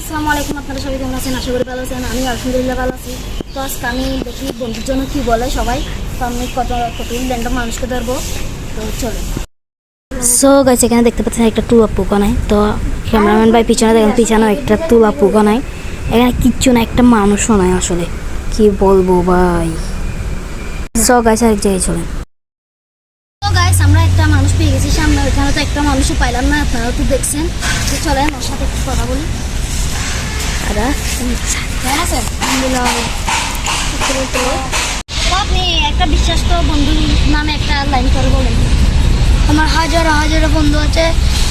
আসসালামু আলাইকুম, আপনারা সবাই কেমন আছেন? আশা করি ভালো আছেন। আমি আলহামদুলিল্লাহ ভালো আছি। তো আজকে আমি দেখি বন্ধুর জন্য কী বলে সবাই। তো আমি কত র্যান্ডম মানুষকে ধরবো। তো চলো। সো গাইস, এখানে দেখতে পাচ্ছেন একটা টুলা পোকা নাই। তো ক্যামেরাম্যান ভাই পিছনে দেখেন, পিছনেও একটা তুলা পোকা নাই। এখানে কিচ্ছু না, একটা মানুষও নাই আসলে। কি বলবো ভাই। সো গাইস, আরেক জায়গায় চলেন। তো গাইস, আমরা একটা মানুষ পেয়ে গেছি সামনে। ওইখানে তো একটা মানুষও পাইলাম না, আপনারাও তো দেখছেন। তো চলেন ওর সাথে একটু কথা বলি। কেমন আছেন? আপনি একটা বিশ্বাস্ত বন্ধু নামে একটা লাইন করে বলেন। আমার হাজারো হাজারো বন্ধু আছে,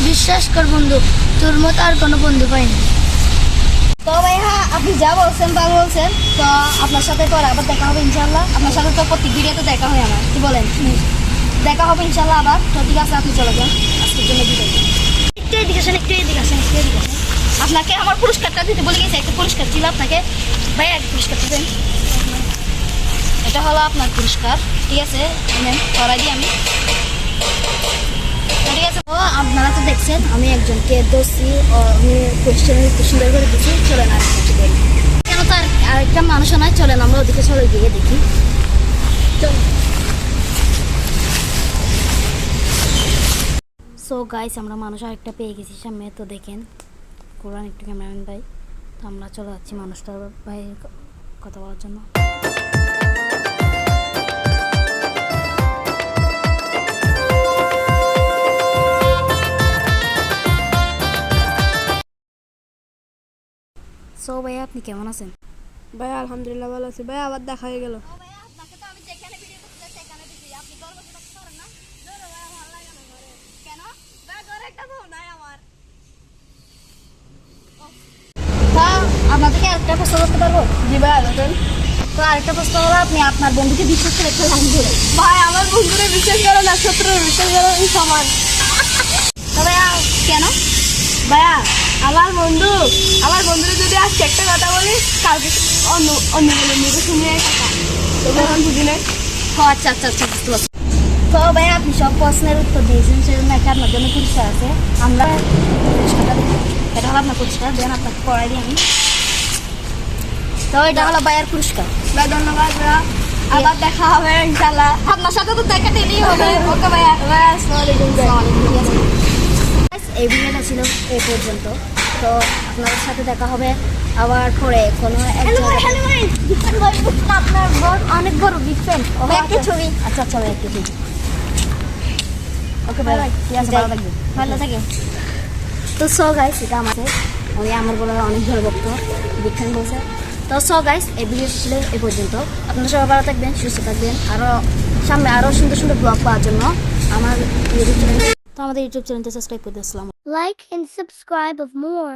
বিশ্বাস কর বন্ধু, তোর মতো আর কোনো বন্ধু পাইনি। তো ভাই হ্যাঁ, আপনি যা বলছেন তা বলছেন। তো আপনার সাথে তো আর আবার দেখা হবে ইনশাল্লাহ। আপনার সাথে তো প্রত্যেক ভিডিওতে দেখা হয় আমার, কি বলেন? দেখা হবে ইনশাল্লাহ আবার। তো ঠিক আছে, আপনি চলে যান, আজকের জন্য বিদায়। একটু এদিকে আসেন, একটু এদিকে আসেন, একটু এদিকে আসেন। আপনাকে আমার পুরস্কারটা দিতে বলে গেছি, একটা পুরস্কার ছিল আপনাকে। ভাই এক পুরস্কারটা দেন। এটা হলো আপনার পুরস্কার, ঠিক আছে? নেন, করাই দিই আমি। ঠিক আছে। ও আপনারা তো দেখছেন আমি একজনকে দোষী আমি কোয়েশ্চেনের উত্তর সুন্দর করে দিচ্ছি। চলেন আর কিছু বলি কেন, তো আরেকটা মানুষও নয়। চলেন আমরা ওদিকে চলে গিয়ে দেখি। চল। সো গাইস, আমরা মানুষ আরেকটা পেয়ে গেছি সামনে। তো দেখেন কোরআন একটু ক্যামেরাম্যান ভাই। তো আমরা চলে যাচ্ছি মানুষটার ভাইয়ের কথা বলার জন্য। সো ভাইয়া, আপনি কেমন আছেন? ভাই আলহামদুলিল্লাহ ভালো আছি। ভাই আবার দেখা হয়ে গেল। আপনাদেরকে আরেকটা প্রশ্ন করতে পারবো? জি ভাই আলোচন। তো আরেকটা প্রশ্ন হলো, আপনি আপনার বন্ধুকে বিশ্বাস করে একটা লাইন বলে। ভাই আমার বন্ধুরে বিশ্বাস করো না, শত্রুর বিশ্বাস করো সমান। তো ভাইয়া কেন? ভাইয়া আমার বন্ধুরে যদি আজকে একটা কথা বলি, কালকে অন্য অন্য বলে নিবে, শুনে কথা তো তখন বুঝি না। ও আচ্ছা আচ্ছা আচ্ছা, বুঝতে পারছি। তো ভাইয়া আপনি সব প্রশ্নের উত্তর দিয়েছেন, সেজন্য একটা আপনার জন্য পুরস্কার আছে। আমরা পুরস্কারটা দিই। এটা হলো আপনার পুরস্কার, দেন আপনাকে পড়াই দিই আমি। তো এটা হলো ভাইয়ার পুরস্কার। ভাই ধন্যবাদ ভাইয়া, আবার দেখা হবে ইনশাল্লাহ। আপনার সাথে তো দেখা টেনেই হবে। ওকে ভাইয়া, ভাই আসসালামু আলাইকুম। এই ভিডিওটা ছিল এই পর্যন্ত। তো আপনাদের সাথে দেখা হবে আবার পরে কোনো এক জায়গায়। আপনার অনেক বড় বিগ ফ্যান। একটা ছবি। আচ্ছা আচ্ছা, একটা ছবি। ওকে ভাই, ঠিক আছে, ভালো থাকবেন। ভালো থাকেন। তো সো গাইস, এটা আমাদের আমার বলার অনেক ভালো ভক্ত বিগ ফ্যান বলছে। তো সো গাইস, এই ভিডিও ছিল এই পর্যন্ত। আপনারা সবাই ভালো থাকবেন, সুস্থ থাকবেন। আরও সামনে আরও সুন্দর সুন্দর ব্লগ পাওয়ার জন্য আমার ইউটিউব চ্যানেল, তো আমাদের ইউটিউব চ্যানেলটা সাবস্ক্রাইব করে দিন। আসসালামু Like and subscribe of more.